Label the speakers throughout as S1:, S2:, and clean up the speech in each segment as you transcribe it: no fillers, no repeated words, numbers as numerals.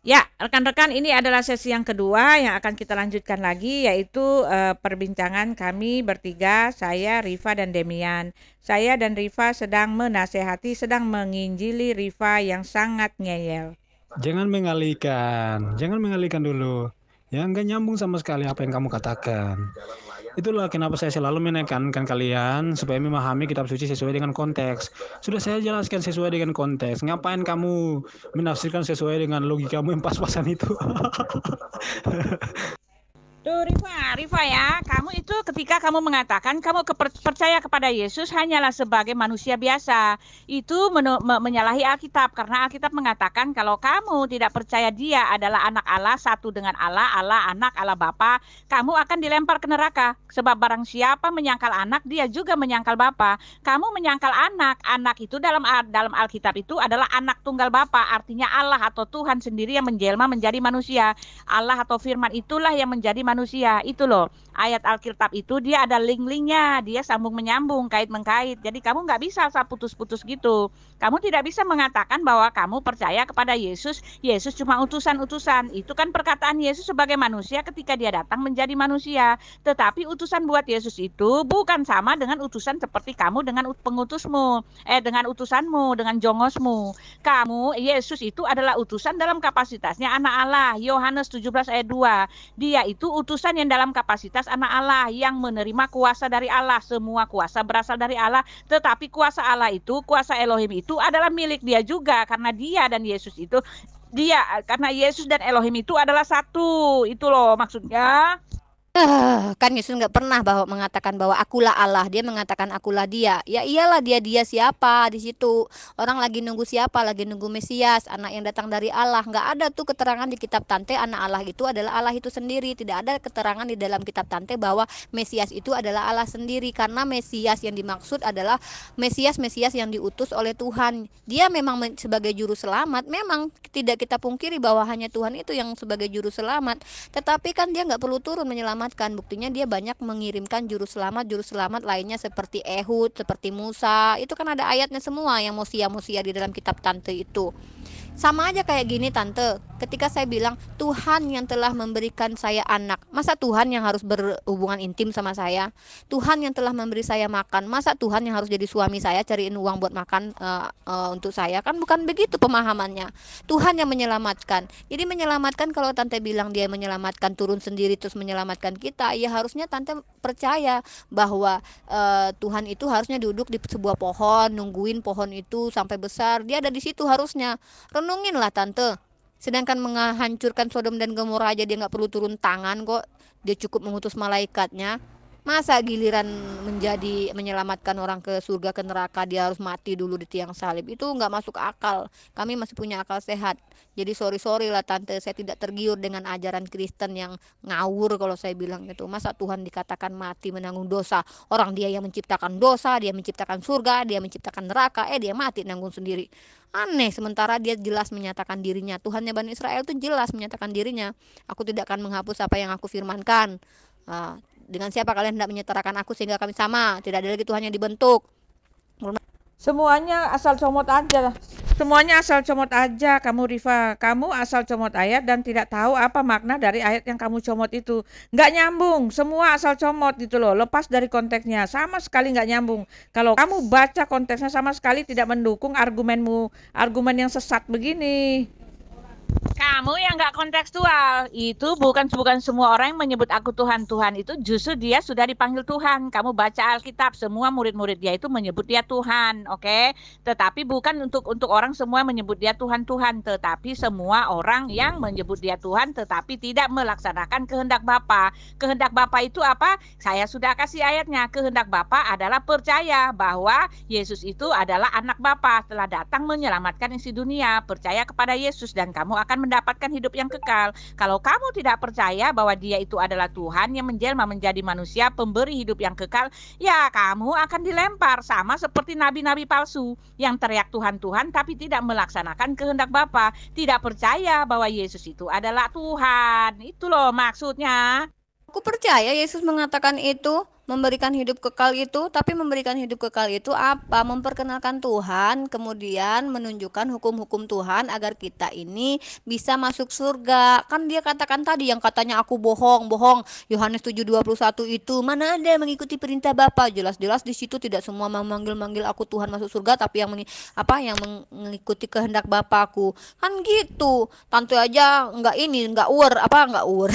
S1: Ya, rekan-rekan, ini adalah sesi yang kedua yang akan kita lanjutkan lagi, yaitu perbincangan kami bertiga, saya, Riva, dan Demian. Saya dan Riva sedang menasehati, sedang menginjili Riva yang sangat ngeyel.
S2: Jangan mengalihkan dulu. Ya, nggak nyambung sama sekali apa yang kamu katakan. Itulah kenapa saya selalu menekankan kalian supaya memahami kitab suci sesuai dengan konteks. Sudah saya jelaskan sesuai dengan konteks. Ngapain kamu menafsirkan sesuai dengan logikamu yang pas-pasan itu?
S1: Tuh Riva ya, kamu itu ketika kamu mengatakan kamu percaya kepada Yesus hanyalah sebagai manusia biasa, itu menyalahi Alkitab karena Alkitab mengatakan kalau kamu tidak percaya Dia adalah anak Allah, satu dengan Allah, Allah anak, Allah Bapa, kamu akan dilempar ke neraka. Sebab barang siapa menyangkal anak, dia juga menyangkal Bapa. Kamu menyangkal anak, anak itu dalam Alkitab itu adalah anak tunggal Bapa, artinya Allah atau Tuhan sendiri yang menjelma menjadi manusia. Allah atau firman itulah yang menjadi manusia. Itu loh, ayat Alkitab itu dia ada link-linknya, dia sambung menyambung, kait-mengkait. Jadi kamu nggak bisa asal putus-putus gitu. Kamu tidak bisa mengatakan bahwa kamu percaya kepada Yesus, Yesus cuma utusan-utusan. Itu kan perkataan Yesus sebagai manusia ketika dia datang menjadi manusia. Tetapi utusan buat Yesus itu bukan sama dengan utusan seperti kamu dengan pengutusmu, dengan utusanmu, dengan jongosmu. Kamu, Yesus itu adalah utusan dalam kapasitasnya anak Allah. Yohanes 17 ayat 2. Dia itu utusan yang dalam kapasitas anak Allah yang menerima kuasa dari Allah. Semua kuasa berasal dari Allah, tetapi kuasa Allah itu, kuasa Elohim itu adalah milik dia juga karena dia dan Yesus itu karena Yesus dan Elohim itu adalah satu. Itu loh maksudnya.
S3: Kan Yesus nggak pernah mengatakan bahwa akulah Allah. Dia mengatakan akulah dia. Ya iyalah dia siapa di situ. Orang lagi nunggu siapa? Lagi nunggu Mesias, anak yang datang dari Allah. Nggak ada tuh keterangan di kitab Tante anak Allah itu adalah Allah itu sendiri. Tidak ada keterangan di dalam kitab Tante bahwa Mesias itu adalah Allah sendiri. Karena Mesias yang dimaksud adalah Mesias yang diutus oleh Tuhan. Dia memang sebagai juru selamat. Memang tidak kita pungkiri bahwa hanya Tuhan itu yang sebagai juru selamat. Tetapi kan dia nggak perlu turun menyelamatkan. Buktinya dia banyak mengirimkan juru selamat lainnya seperti Ehud, seperti Musa. Itu kan ada ayatnya semua yang Mosia di dalam kitab Tante itu. Sama aja kayak gini tante, ketika saya bilang Tuhan yang telah memberikan saya anak, masa Tuhan yang harus berhubungan intim sama saya? Tuhan yang telah memberi saya makan, masa Tuhan yang harus jadi suami saya cariin uang buat makan untuk saya? Kan bukan begitu pemahamannya. Tuhan yang menyelamatkan. Jadi menyelamatkan, kalau tante bilang dia menyelamatkan turun sendiri terus menyelamatkan kita, ya harusnya tante percaya bahwa Tuhan itu harusnya duduk di sebuah pohon, nungguin pohon itu sampai besar. Dia ada di situ harusnya. Renungin lah tante. Sedangkan menghancurkan Sodom dan Gomora aja dia nggak perlu turun tangan kok. Dia cukup mengutus malaikatnya. Masa giliran menjadi menyelamatkan orang ke surga ke neraka dia harus mati dulu di tiang salib? Itu nggak masuk akal. Kami masih punya akal sehat. Jadi sorry lah tante, saya tidak tergiur dengan ajaran Kristen yang ngawur kalau saya bilang gitu. Masa Tuhan dikatakan mati menanggung dosa? Orang dia yang menciptakan dosa, dia menciptakan surga, dia menciptakan neraka, dia mati nanggung sendiri. Aneh, sementara dia jelas menyatakan dirinya. Tuhannya Bani Israel itu jelas menyatakan dirinya. Aku tidak akan menghapus apa yang aku firmankan. Dengan siapa kalian hendak menyetarakan aku sehingga kami sama? Tidak ada lagi Tuhan yang dibentuk.
S1: Semuanya asal comot aja. Semuanya asal comot aja kamu Riva. Kamu asal comot ayat dan tidak tahu apa makna dari ayat yang kamu comot itu. Nggak nyambung. Semua asal comot gitu loh. Lepas dari konteksnya. Sama sekali nggak nyambung. Kalau kamu baca konteksnya sama sekali tidak mendukung argumenmu. Argumen yang sesat begini. Kamu yang nggak kontekstual. Itu bukan semua orang yang menyebut aku Tuhan. Tuhan itu justru dia sudah dipanggil Tuhan. Kamu baca Alkitab, semua murid-murid dia itu menyebut dia Tuhan, oke? Tetapi bukan untuk orang semua menyebut dia Tuhan Tuhan, tetapi semua orang yang menyebut dia Tuhan tetapi tidak melaksanakan kehendak Bapa. Kehendak Bapa itu apa? Saya sudah kasih ayatnya. Kehendak Bapa adalah percaya bahwa Yesus itu adalah anak Bapa, telah datang menyelamatkan isi dunia. Percaya kepada Yesus dan kamu akan mendapatkan hidup yang kekal. Kalau kamu tidak percaya bahwa dia itu adalah Tuhan yang menjelma menjadi manusia, pemberi hidup yang kekal, ya kamu akan dilempar sama seperti nabi-nabi palsu yang teriak Tuhan Tuhan tapi tidak melaksanakan kehendak Bapa, tidak percaya bahwa Yesus itu adalah Tuhan. Itu loh maksudnya.
S3: Aku percaya Yesus mengatakan itu. Memberikan hidup kekal itu, tapi memberikan hidup kekal itu apa? Memperkenalkan Tuhan, kemudian menunjukkan hukum-hukum Tuhan agar kita ini bisa masuk surga. Kan dia katakan tadi yang katanya aku bohong, bohong. Yohanes 7:21 itu mana ada yang mengikuti perintah Bapa? Jelas-jelas di situ tidak semua memanggil-manggil aku Tuhan masuk surga, tapi yang mengikuti kehendak Bapakku. Kan gitu. Tante aja nggak ur.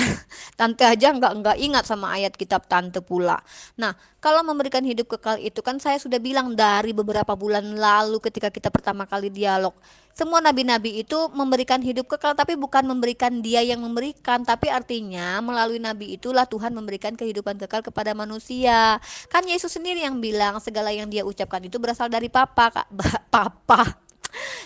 S3: Tante aja nggak ingat sama ayat kitab tante pula. Nah, kalau memberikan hidup kekal itu kan saya sudah bilang dari beberapa bulan lalu ketika kita pertama kali dialog. Semua nabi-nabi itu memberikan hidup kekal, tapi bukan memberikan dia yang memberikan, tapi artinya melalui nabi itulah Tuhan memberikan kehidupan kekal kepada manusia. Kan Yesus sendiri yang bilang segala yang dia ucapkan itu berasal dari Papa, Kak. Papa.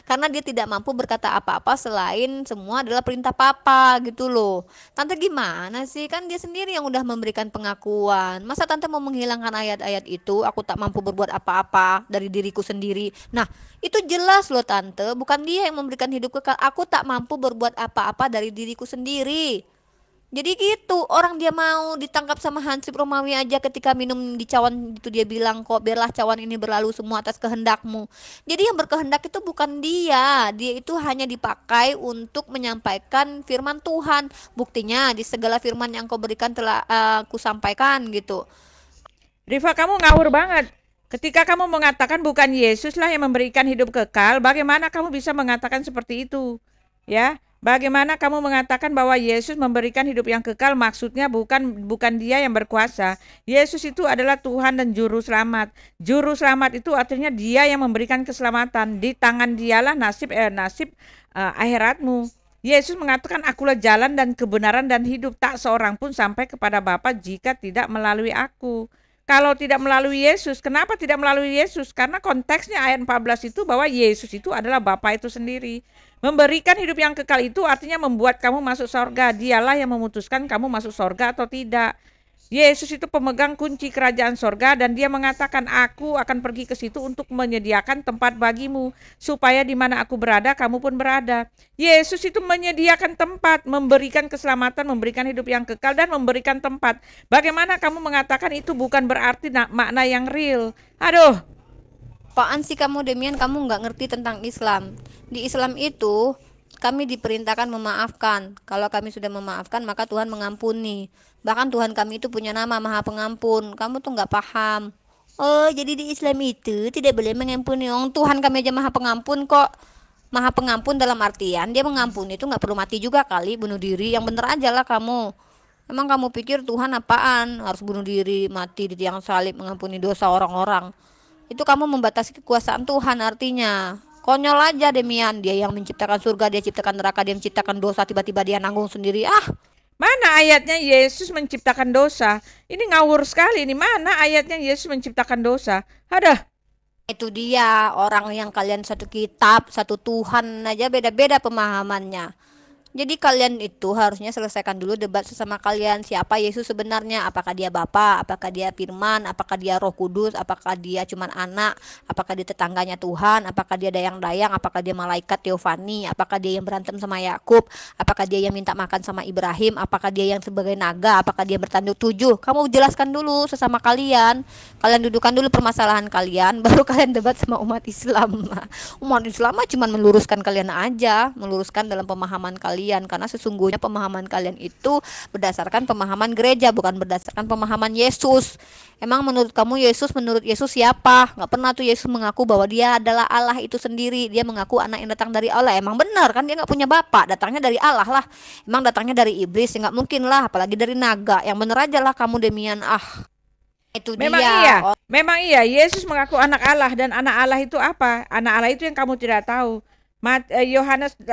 S3: Karena dia tidak mampu berkata apa-apa selain semua adalah perintah Papa gitu loh. Tante gimana sih? Kan dia sendiri yang udah memberikan pengakuan. Masa tante mau menghilangkan ayat-ayat itu? Aku tak mampu berbuat apa-apa dari diriku sendiri. Nah, itu jelas loh tante, bukan dia yang memberikan hidup kekal. Aku tak mampu berbuat apa-apa dari diriku sendiri. Jadi gitu, orang dia mau ditangkap sama Hansip Romawi aja ketika minum di cawan itu dia bilang kok biarlah cawan ini berlalu semua atas kehendakmu. Jadi yang berkehendak itu bukan dia itu hanya dipakai untuk menyampaikan firman Tuhan. Buktinya di segala firman yang kau berikan telah aku sampaikan gitu.
S1: Rifa, kamu ngawur banget. Ketika kamu mengatakan bukan Yesus lah yang memberikan hidup kekal, bagaimana kamu bisa mengatakan seperti itu? Ya, bagaimana kamu mengatakan bahwa Yesus memberikan hidup yang kekal? Maksudnya bukan dia yang berkuasa. Yesus itu adalah Tuhan dan juru selamat. Juru selamat itu artinya dia yang memberikan keselamatan. Di tangan dialah nasib akhiratmu. Yesus mengatakan akulah jalan dan kebenaran dan hidup, tak seorang pun sampai kepada Bapa jika tidak melalui aku. Kalau tidak melalui Yesus, kenapa tidak melalui Yesus? Karena konteksnya ayat 14 itu bahwa Yesus itu adalah Bapa itu sendiri. Memberikan hidup yang kekal itu artinya membuat kamu masuk surga. Dialah yang memutuskan kamu masuk surga atau tidak. Yesus itu pemegang kunci kerajaan sorga dan dia mengatakan aku akan pergi ke situ untuk menyediakan tempat bagimu supaya di mana aku berada kamu pun berada. Yesus itu menyediakan tempat, memberikan keselamatan, memberikan hidup yang kekal dan memberikan tempat. Bagaimana kamu mengatakan itu bukan berarti makna yang real? Aduh.
S3: Apaan sih kamu Demian, kamu nggak ngerti tentang Islam. Di Islam itu kami diperintahkan memaafkan. Kalau kami sudah memaafkan maka Tuhan mengampuni. Bahkan Tuhan kami itu punya nama Maha Pengampun. Kamu tuh nggak paham. Oh, jadi di Islam itu tidak boleh mengampuni. Tuhan kami aja Maha Pengampun kok. Maha Pengampun dalam artian dia mengampuni itu nggak perlu mati juga kali, bunuh diri. Yang bener aja lah kamu. Emang kamu pikir Tuhan apaan? Harus bunuh diri, mati di tiang salib, mengampuni dosa orang-orang. Itu kamu membatasi kekuasaan Tuhan artinya. Konyol aja Demian, dia yang menciptakan surga, dia ciptakan neraka, dia menciptakan dosa, tiba-tiba dia nanggung sendiri.
S1: Mana ayatnya Yesus menciptakan dosa? Ini ngawur sekali. Ini mana ayatnya Yesus menciptakan dosa? Ada.
S3: Itu dia orang yang kalian satu kitab, satu Tuhan aja beda-beda pemahamannya. Jadi kalian itu harusnya selesaikan dulu debat sesama kalian. Siapa Yesus sebenarnya? Apakah dia Bapa? Apakah dia Firman? Apakah dia Roh Kudus? Apakah dia cuman anak? Apakah dia tetangganya Tuhan? Apakah dia dayang-dayang? Apakah dia malaikat Teofani? Apakah dia yang berantem sama Yakub? Apakah dia yang minta makan sama Ibrahim? Apakah dia yang sebagai naga? Apakah dia bertanduk 7? Kamu jelaskan dulu sesama kalian. Kalian dudukan dulu permasalahan kalian, baru kalian debat sama umat Islam. Umat Islam mah cuma meluruskan kalian aja, meluruskan dalam pemahaman kalian, karena sesungguhnya pemahaman kalian itu berdasarkan pemahaman gereja, bukan berdasarkan pemahaman Yesus. Emang menurut Yesus siapa? Nggak pernah tuh Yesus mengaku bahwa dia adalah Allah itu sendiri. Dia mengaku anak yang datang dari Allah. Emang benar kan dia nggak punya bapak, datangnya dari Allah lah. Emang datangnya dari iblis, ya nggak mungkin lah, apalagi dari naga. Yang bener aja lah kamu Demian. Itu
S1: memang
S3: dia.
S1: Iya, memang iya. Yesus mengaku anak Allah, dan anak Allah itu apa? Anak Allah itu yang kamu tidak tahu. Yohanes 5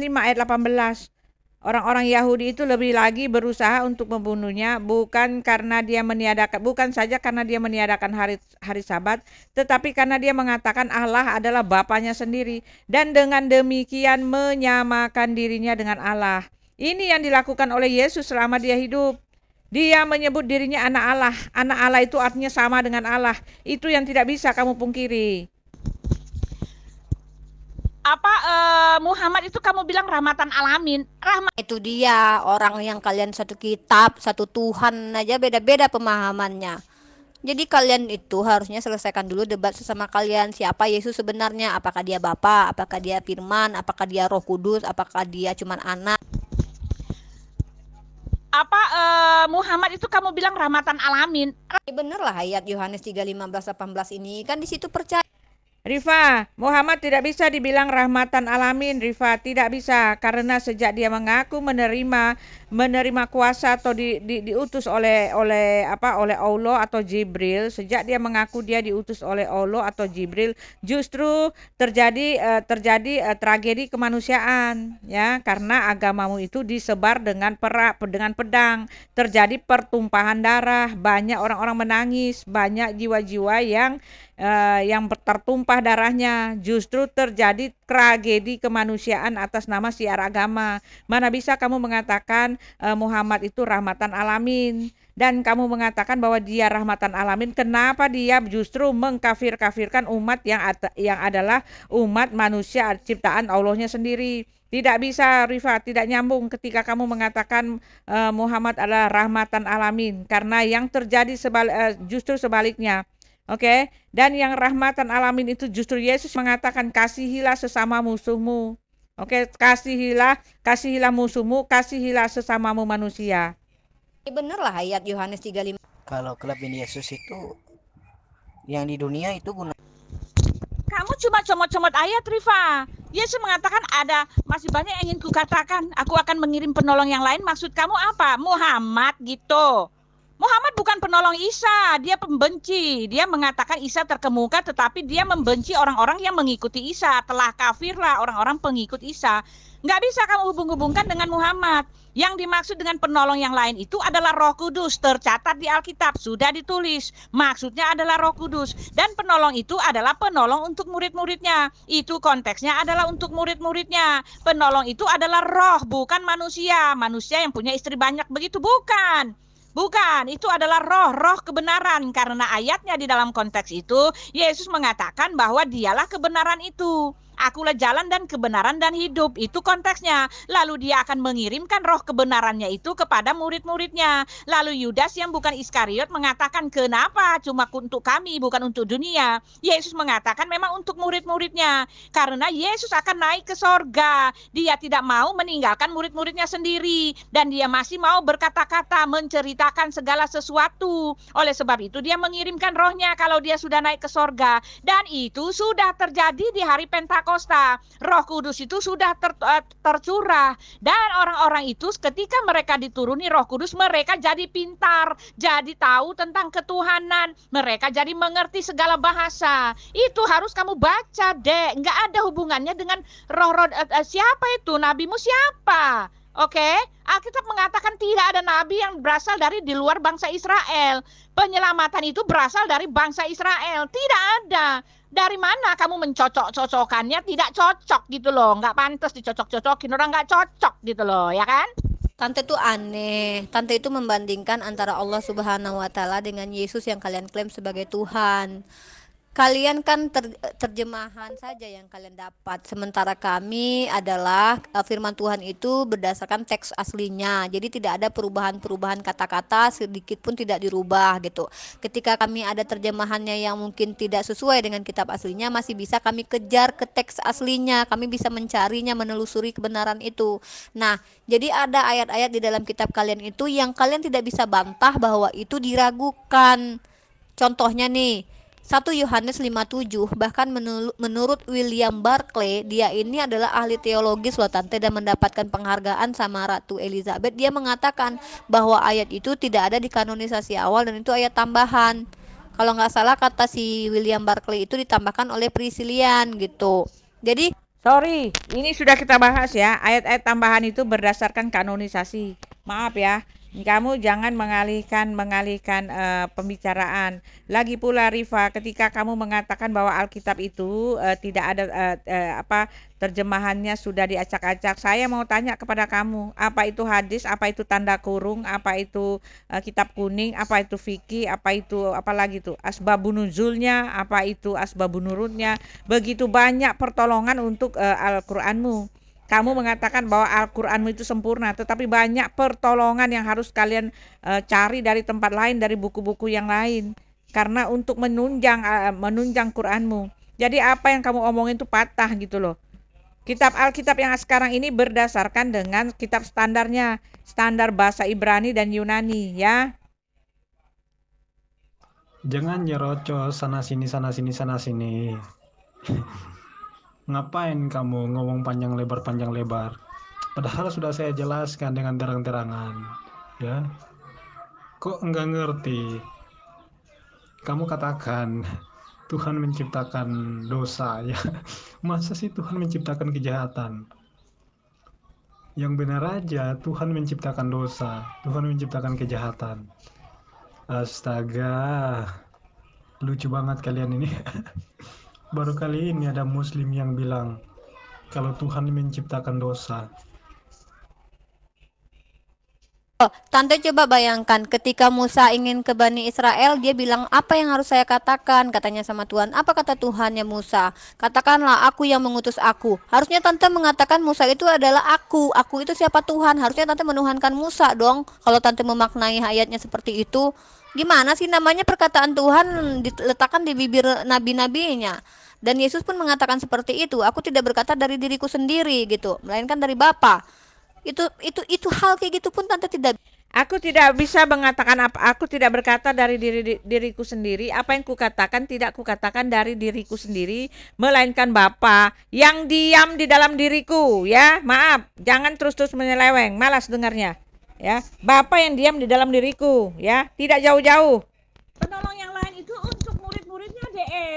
S1: ayat 18. Orang-orang Yahudi itu lebih lagi berusaha untuk membunuhnya bukan saja karena dia meniadakan hari Sabat, tetapi karena dia mengatakan Allah adalah Bapanya sendiri dan dengan demikian menyamakan dirinya dengan Allah. Ini yang dilakukan oleh Yesus selama dia hidup. Dia menyebut dirinya anak Allah. Anak Allah itu artinya sama dengan Allah. Itu yang tidak bisa kamu pungkiri.
S4: Muhammad
S1: Muhammad itu kamu bilang rahmatan alamin.
S3: Itu dia orang yang kalian satu kitab, satu Tuhan aja beda-beda pemahamannya. Jadi kalian itu harusnya selesaikan dulu debat sesama kalian. Siapa Yesus sebenarnya? Apakah dia Bapa? Apakah dia Firman? Apakah dia Roh Kudus? Apakah dia cuman anak?
S1: Muhammad itu kamu bilang rahmatan alamin.
S3: Bener lah ayat Yohanes 3:15-18 ini kan di situ percaya.
S4: Rifa, Muhammad tidak bisa dibilang rahmatan alamin, Rifa, tidak bisa karena sejak dia mengaku menerima kuasa atau diutus oleh Allah atau Jibril, sejak dia mengaku dia diutus oleh Allah atau Jibril, justru terjadi tragedi kemanusiaan, ya, karena agamamu itu disebar dengan pedang, terjadi pertumpahan darah, banyak orang-orang menangis, banyak jiwa-jiwa yang tertumpah darahnya, justru terjadi tragedi kemanusiaan atas nama syiar agama. Mana bisa kamu mengatakan Muhammad itu rahmatan alamin, dan kamu mengatakan bahwa dia rahmatan alamin, kenapa dia justru mengkafir-kafirkan umat yang adalah umat manusia ciptaan Allahnya sendiri? Tidak bisa, Rifa, tidak nyambung ketika kamu mengatakan Muhammad adalah rahmatan alamin, karena yang terjadi justru sebaliknya. Oke, dan yang rahmatan alamin itu justru Yesus mengatakan kasihilah sesama musuhmu. Oke, kasihilah musuhmu, kasihilah sesamamu manusia.
S3: Bener lah ayat Yohanes 3:5.
S5: Kalau kelebihan Yesus itu yang di dunia itu guna.
S1: Kamu cuma comot-comot ayat, Rifa. Yesus mengatakan masih banyak yang ingin kukatakan. Aku akan mengirim penolong yang lain. Maksud kamu apa? Muhammad gitu. Muhammad bukan penolong Isa, dia pembenci. Dia mengatakan Isa terkemuka, tetapi dia membenci orang-orang yang mengikuti Isa. Telah kafirlah orang-orang pengikut Isa. Nggak bisa kamu hubung-hubungkan dengan Muhammad. Yang dimaksud dengan penolong yang lain itu adalah Roh Kudus, tercatat di Alkitab, sudah ditulis. Maksudnya adalah Roh Kudus. Dan penolong itu adalah penolong untuk murid-muridnya. Itu konteksnya adalah untuk murid-muridnya. Penolong itu adalah roh, bukan manusia. Manusia yang punya istri banyak begitu, bukan. Bukan, itu adalah roh kebenaran. Karena ayatnya di dalam konteks itu, Yesus mengatakan bahwa dialah kebenaran itu. Akulah jalan dan kebenaran dan hidup. Itu konteksnya. Lalu dia akan mengirimkan roh kebenarannya itu kepada murid-muridnya. Lalu Yudas yang bukan Iskariot mengatakan, kenapa cuma untuk kami, bukan untuk dunia. Yesus mengatakan memang untuk murid-muridnya. Karena Yesus akan naik ke sorga. Dia tidak mau meninggalkan murid-muridnya sendiri. Dan dia masih mau berkata-kata, menceritakan segala sesuatu. Oleh sebab itu dia mengirimkan rohnya kalau dia sudah naik ke sorga. Dan itu sudah terjadi di hari Pentakosta. Roh Kudus itu sudah tercurah. Dan orang-orang itu ketika mereka dituruni Roh Kudus, mereka jadi pintar, jadi tahu tentang ketuhanan, mereka jadi mengerti segala bahasa. Itu harus kamu baca, Dek. Nggak ada hubungannya dengan roh-roh siapa itu, nabimu siapa. Oke, Alkitab mengatakan tidak ada nabi yang berasal dari di luar bangsa Israel. Penyelamatan itu berasal dari bangsa Israel. Tidak ada. Dari mana kamu mencocok-cocokannya? Tidak cocok gitu loh. Nggak pantas dicocok-cocokin. Orang nggak cocok gitu loh, ya kan?
S3: Tante itu aneh. Tante itu membandingkan antara Allah Subhanahu wa Ta'ala dengan Yesus yang kalian klaim sebagai Tuhan. Kalian kan terjemahan saja yang kalian dapat, sementara kami adalah firman Tuhan itu berdasarkan teks aslinya. Jadi tidak ada perubahan-perubahan kata-kata, sedikit pun tidak dirubah gitu. Ketika kami ada terjemahannya yang mungkin tidak sesuai dengan kitab aslinya, masih bisa kami kejar ke teks aslinya. Kami bisa mencarinya, menelusuri kebenaran itu. Nah, jadi ada ayat-ayat di dalam kitab kalian itu yang kalian tidak bisa bantah bahwa itu diragukan. Contohnya nih, 1 Yohanes 5:7, bahkan menurut William Barclay, dia ini adalah ahli teologis loh Tante, dan mendapatkan penghargaan sama Ratu Elizabeth. Dia mengatakan bahwa ayat itu tidak ada di kanonisasi awal dan itu ayat tambahan. Kalau nggak salah kata si William Barclay itu ditambahkan oleh Priscillian gitu. Jadi
S4: Sorry, ini sudah kita bahas ya. Ayat-ayat tambahan itu berdasarkan kanonisasi. Maaf ya, kamu jangan mengalihkan pembicaraan. Lagi pula Rifa, ketika kamu mengatakan bahwa Alkitab itu tidak ada terjemahannya sudah diacak-acak, saya mau tanya kepada kamu, apa itu hadis, apa itu tanda kurung, apa itu kitab kuning, apa itu fikih, apa itu apalagi itu asbabun nuzulnya, apa itu asbabun nurunnya. Begitu banyak pertolongan untuk Al-Qur'anmu. Kamu mengatakan bahwa Al-Qur'anmu itu sempurna, tetapi banyak pertolongan yang harus kalian cari dari tempat lain, dari buku-buku yang lain. Karena untuk menunjang Qur'anmu. Jadi apa yang kamu omongin itu patah gitu loh. Kitab Alkitab yang sekarang ini berdasarkan dengan kitab standarnya, standar bahasa Ibrani dan Yunani ya.
S2: Jangan nyerocos sana sini sana sini sana sini. Ngapain kamu ngomong panjang lebar? Padahal sudah saya jelaskan dengan terang-terangan, ya. Kok enggak ngerti? Kamu katakan Tuhan menciptakan dosa, ya. Masa sih Tuhan menciptakan kejahatan? Yang benar aja, Tuhan menciptakan dosa, Tuhan menciptakan kejahatan. Astaga, lucu banget kalian ini. Baru kali ini ada muslim yang bilang kalau Tuhan menciptakan dosa.
S3: Tante coba bayangkan ketika Musa ingin ke Bani Israel, dia bilang, apa yang harus saya katakan? Katanya sama Tuhan. Apa kata Tuhannya Musa? Katakanlah, aku yang mengutus aku. Harusnya Tante mengatakan Musa itu adalah aku. Aku itu siapa Tuhan? Harusnya Tante menuhankan Musa dong. Kalau Tante memaknai ayatnya seperti itu. Gimana sih namanya perkataan Tuhan diletakkan di bibir nabi-nabinya. Dan Yesus pun mengatakan seperti itu. Aku tidak berkata dari diriku sendiri gitu, melainkan dari Bapa. Itu hal kayak gitu pun Tante tidak.
S4: Aku tidak bisa mengatakan apa. Aku tidak berkata dari diriku sendiri. Apa yang kukatakan tidak kukatakan dari diriku sendiri, melainkan Bapa yang diam di dalam diriku. Ya, maaf, jangan terus-terus menyeleweng. Malas dengarnya. Ya, Bapa yang diam di dalam diriku. Ya, tidak jauh-jauh.
S1: Penolong yang lain itu untuk murid-muridnya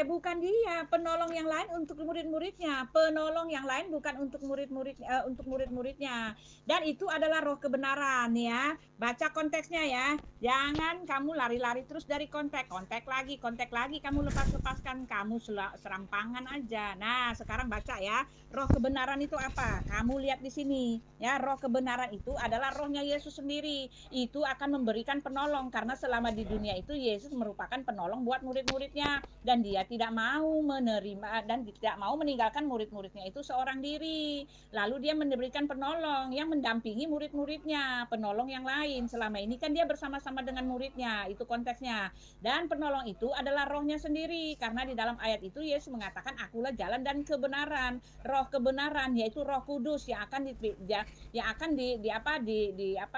S1: bukan dia. Penolong yang lain untuk murid-muridnya. Penolong yang lain bukan untuk murid-muridnya. Dan itu adalah roh kebenaran ya. Baca konteksnya ya. Jangan kamu lari-lari terus dari konteks lagi kamu lepaskan, kamu serampangan aja. Nah, sekarang baca ya. Roh kebenaran itu apa? Kamu lihat di sini ya. Roh kebenaran itu adalah rohnya Yesus sendiri. Itu akan memberikan penolong karena selama di dunia itu Yesus merupakan penolong buat murid-muridnya, dan dia tidak mau menerima dan tidak mau meninggalkan murid-muridnya itu seorang diri. Lalu dia memberikan penolong yang mendampingi murid-muridnya, penolong yang lain. Selama ini kan dia bersama-sama dengan muridnya, itu konteksnya. Dan penolong itu adalah rohnya sendiri, karena di dalam ayat itu Yesus mengatakan akulah jalan dan kebenaran. Roh kebenaran yaitu Roh Kudus yang akan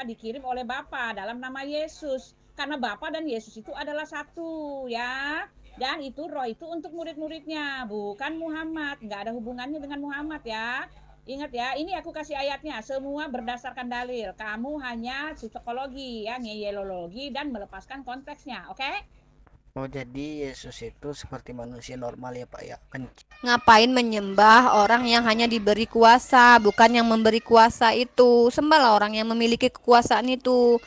S1: dikirim oleh Bapa dalam nama Yesus. Karena Bapa dan Yesus itu adalah satu ya. Dan itu roh itu untuk murid-muridnya, bukan Muhammad. Nggak ada hubungannya dengan Muhammad ya. Ingat ya, ini aku kasih ayatnya. Semua berdasarkan dalil. Kamu hanya psikologi ya, ngeyelologi dan melepaskan konteksnya, oke?
S5: Oh, jadi Yesus itu seperti manusia normal ya Pak ya?
S3: Ngapain menyembah orang yang hanya diberi kuasa, bukan yang memberi kuasa itu. Sembahlah orang yang memiliki kekuasaan itu.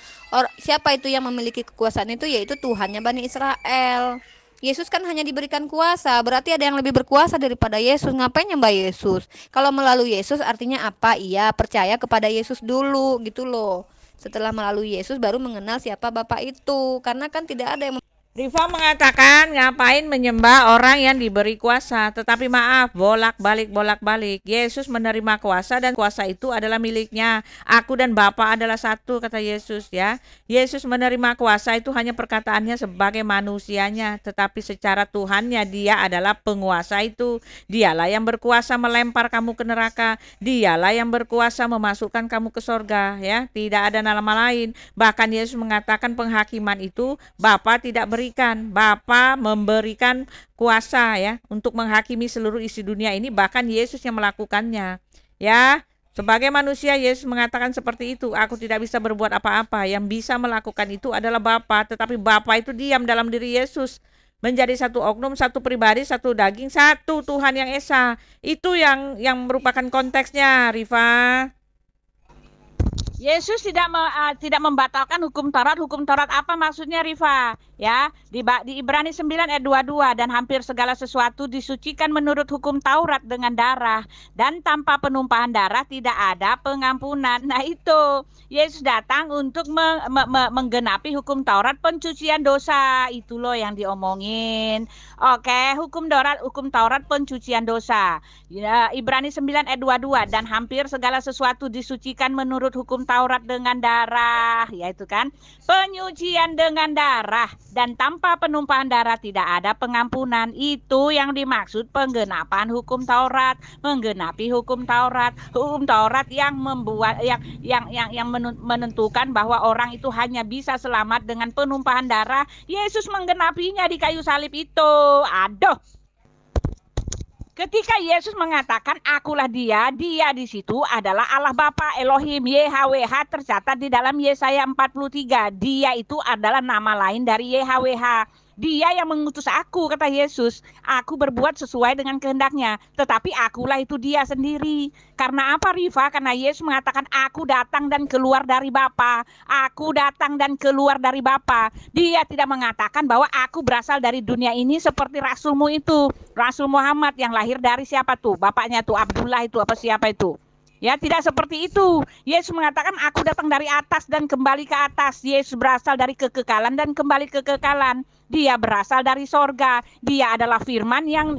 S3: Siapa itu yang memiliki kekuasaan itu? Yaitu Tuhannya Bani Israel. Yesus kan hanya diberikan kuasa, berarti ada yang lebih berkuasa daripada Yesus. Ngapain nyembah Yesus? Kalau melalui Yesus artinya apa? Iya, percaya kepada Yesus dulu gitu loh. Setelah melalui Yesus baru mengenal siapa Bapa itu. Karena kan tidak ada yang
S4: Rifa mengatakan ngapain menyembah orang yang diberi kuasa. Tetapi maaf, bolak-balik. Yesus menerima kuasa dan kuasa itu adalah miliknya. Aku dan Bapa adalah satu, kata Yesus ya. Yesus menerima kuasa itu hanya perkataannya sebagai manusianya. Tetapi secara Tuhannya dia adalah penguasa itu. Dialah yang berkuasa melempar kamu ke neraka. Dialah yang berkuasa memasukkan kamu ke sorga ya. Tidak ada nama lain. Bahkan Yesus mengatakan penghakiman itu Bapa tidak beri. Bapa memberikan kuasa ya untuk menghakimi seluruh isi dunia ini, bahkan Yesus yang melakukannya ya. Sebagai manusia Yesus mengatakan seperti itu, aku tidak bisa berbuat apa-apa, yang bisa melakukan itu adalah Bapa. Tetapi Bapa itu diam dalam diri Yesus, menjadi satu oknum, satu pribadi, satu daging, satu Tuhan yang esa. Itu yang merupakan konteksnya, Rifa.
S1: Yesus tidak membatalkan hukum Taurat. Hukum Taurat apa maksudnya, Rifa? Ya, di Ibrani 9 ayat 22, dan hampir segala sesuatu disucikan menurut hukum Taurat dengan darah, dan tanpa penumpahan darah tidak ada pengampunan. Nah, itu Yesus datang untuk menggenapi hukum Taurat, pencucian dosa. Itu loh yang diomongin. Oke, hukum Taurat pencucian dosa. Ya, Ibrani 9 ayat 22, dan hampir segala sesuatu disucikan menurut hukum Taurat dengan darah, yaitu kan penyucian dengan darah, dan tanpa penumpahan darah tidak ada pengampunan. Itu yang dimaksud penggenapan hukum Taurat, menggenapi hukum Taurat yang membuat yang menentukan bahwa orang itu hanya bisa selamat dengan penumpahan darah. Yesus menggenapinya di kayu salib itu. Aduh. Ketika Yesus mengatakan akulah dia di situ adalah Allah Bapa, Elohim, YHWH, tercatat di dalam Yesaya 43. Dia itu adalah nama lain dari YHWH. Dia yang mengutus aku, kata Yesus. Aku berbuat sesuai dengan kehendaknya, tetapi akulah itu dia sendiri. Karena apa, Rifa? Karena Yesus mengatakan aku datang dan keluar dari Bapa. Aku datang dan keluar dari Bapa. Dia tidak mengatakan bahwa aku berasal dari dunia ini seperti rasulmu itu, Rasul Muhammad yang lahir dari siapa tuh? Bapaknya tuh Abdullah itu apa siapa itu? Ya, tidak seperti itu. Yesus mengatakan aku datang dari atas dan kembali ke atas. Yesus berasal dari kekekalan dan kembali ke kekekalan. Dia berasal dari sorga. Dia adalah firman yang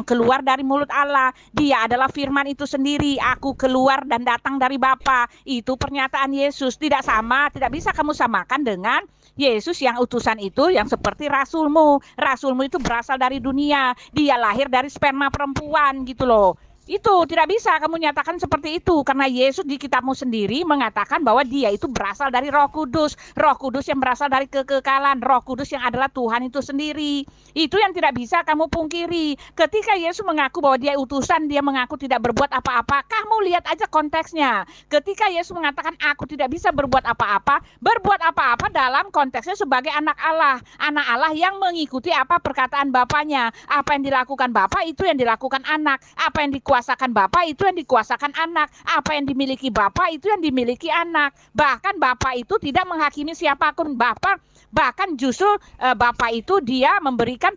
S1: keluar dari mulut Allah. Dia adalah firman itu sendiri. Aku keluar dan datang dari Bapa. Itu pernyataan Yesus. Tidak sama, tidak bisa kamu samakan dengan Yesus yang utusan itu yang seperti rasulmu. Rasulmu itu berasal dari dunia. Dia lahir dari sperma perempuan gitu loh. Itu tidak bisa kamu nyatakan seperti itu, karena Yesus di kitabmu sendiri mengatakan bahwa dia itu berasal dari Roh Kudus yang berasal dari kekekalan, Roh Kudus yang adalah Tuhan itu sendiri. Itu yang tidak bisa kamu pungkiri. Ketika Yesus mengaku bahwa dia utusan, dia mengaku tidak berbuat apa-apa. Kamu lihat aja konteksnya. Ketika Yesus mengatakan aku tidak bisa berbuat apa-apa dalam konteksnya sebagai anak Allah yang mengikuti apa perkataan Bapaknya. Apa yang dilakukan Bapa itu yang dilakukan anak. Apa yang dikuasakan Bapa itu yang dikuasakan anak. Apa yang dimiliki Bapa itu yang dimiliki anak. Bahkan Bapa itu tidak menghakimi siapapun. Bahkan justru Bapa itu dia memberikan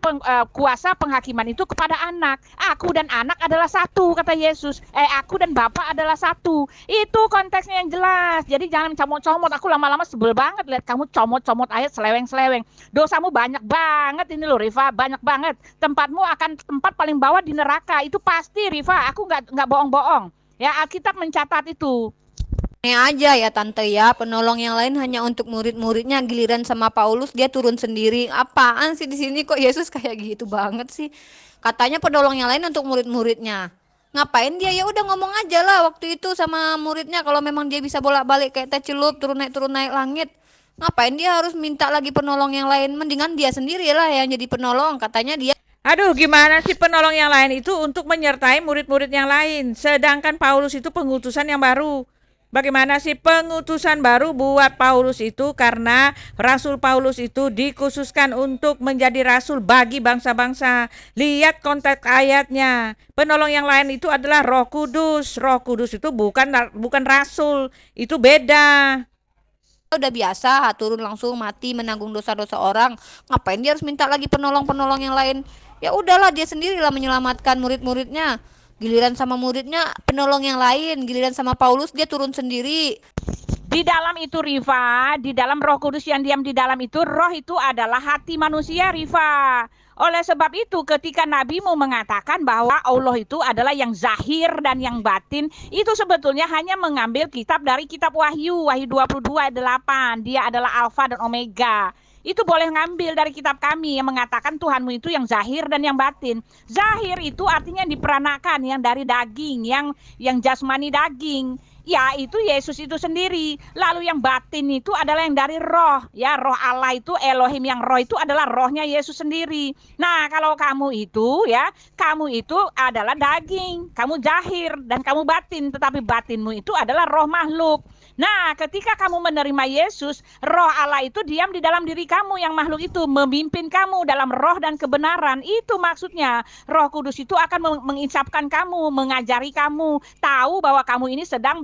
S1: kuasa penghakiman itu kepada anak. Aku dan anak adalah satu, kata Yesus. Aku dan Bapa adalah satu. Itu konteksnya yang jelas. Jadi jangan comot-comot. Aku lama-lama sebel banget lihat kamu comot-comot ayat seleweng-seleweng. Dosamu banyak banget ini loh, Rifa, banyak banget. Tempatmu akan tempat paling bawah di neraka. Itu pasti, Rifa. Aku nggak bohong-bohong. Ya, Alkitab mencatat itu.
S3: Ini aja ya tante ya, penolong yang lain hanya untuk murid-muridnya, giliran sama Paulus dia turun sendiri. Apaan sih di sini kok Yesus kayak gitu banget sih? Katanya penolong yang lain untuk murid-muridnya. Ngapain dia? Ya udah ngomong aja lah waktu itu sama muridnya, kalau memang dia bisa bolak-balik kayak teh celup turun naik langit. Ngapain dia harus minta lagi penolong yang lain? Mendingan dia sendiri lah yang jadi penolong. Katanya dia
S4: Aduh, gimana sih penolong yang lain itu untuk menyertai murid-murid yang lain, sedangkan Paulus itu pengutusan yang baru. Bagaimana sih pengutusan baru buat Paulus itu? Karena Rasul Paulus itu dikhususkan untuk menjadi rasul bagi bangsa-bangsa. Lihat konteks ayatnya. Penolong yang lain itu adalah Roh Kudus. Roh Kudus itu bukan rasul, itu beda.
S3: udah biasa turun langsung mati menanggung dosa-dosa orang. Ngapain dia harus minta lagi penolong-penolong yang lain? Ya udahlah dia sendirilah menyelamatkan murid-muridnya. Giliran sama muridnya penolong yang lain, giliran sama Paulus dia turun sendiri.
S1: Di dalam itu, Rifa, di dalam Roh Kudus yang diam di dalam itu, roh itu adalah hati manusia, Rifa. Oleh sebab itu, ketika nabimu mengatakan bahwa Allah itu adalah yang zahir dan yang batin, itu sebetulnya hanya mengambil kitab dari kitab Wahyu 22 ayat 8. Dia adalah Alfa dan Omega. Itu boleh ngambil dari kitab kami yang mengatakan Tuhanmu itu yang zahir dan yang batin. Zahir itu artinya yang diperanakan, yang dari daging, yang jasmani daging. Ya, itu Yesus itu sendiri. Lalu yang batin itu adalah yang dari roh. Ya, roh Allah itu Elohim, yang roh itu adalah rohnya Yesus sendiri. Nah, kalau kamu itu adalah daging. Kamu zahir dan kamu batin, tetapi batinmu itu adalah roh makhluk. Nah, ketika kamu menerima Yesus, roh Allah itu diam di dalam diri kamu, yang makhluk itu memimpin kamu dalam roh dan kebenaran. Itu maksudnya. Roh Kudus itu akan menginsapkan kamu, mengajari kamu, tahu bahwa kamu ini sedang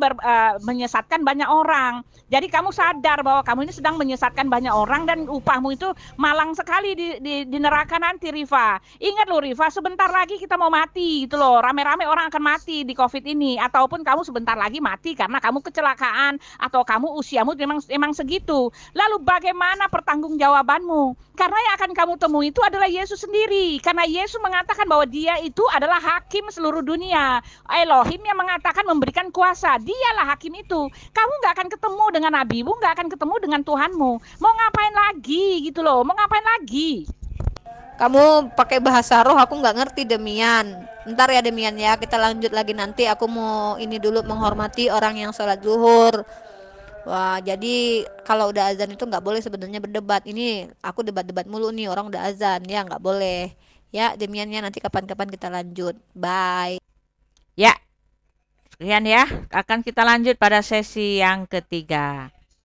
S1: menyesatkan banyak orang. Jadi kamu sadar bahwa kamu ini sedang menyesatkan banyak orang dan upahmu itu malang sekali di neraka nanti, Riva. Ingat loh, Riva, sebentar lagi kita mau mati gitu loh. Rame-rame orang akan mati di COVID ini, ataupun kamu sebentar lagi mati karena kamu kecelakaan atau kamu usiamu memang segitu. Lalu bagaimana pertanggungjawabanmu? Karena yang akan kamu temui itu adalah Yesus sendiri. Karena Yesus mengatakan bahwa dia itu adalah hakim seluruh dunia. Elohim yang mengatakan memberikan kuasa. Dialah hakim itu. Kamu nggak akan ketemu dengan nabimu, nggak akan ketemu dengan Tuhanmu. Mau ngapain lagi gitu loh? Mau ngapain lagi?
S3: Kamu pakai bahasa roh, aku nggak ngerti, Demian. Ntar ya Demian ya, kita lanjut lagi nanti. Aku mau ini dulu menghormati orang yang sholat zuhur. Wah, jadi kalau udah azan itu nggak boleh sebenarnya berdebat. Ini aku debat-debat mulu nih, orang udah azan ya, nggak boleh. Ya Demian ya, nanti kapan-kapan kita lanjut. Bye.
S4: Ya, sekian ya. Akan kita lanjut pada sesi yang ketiga.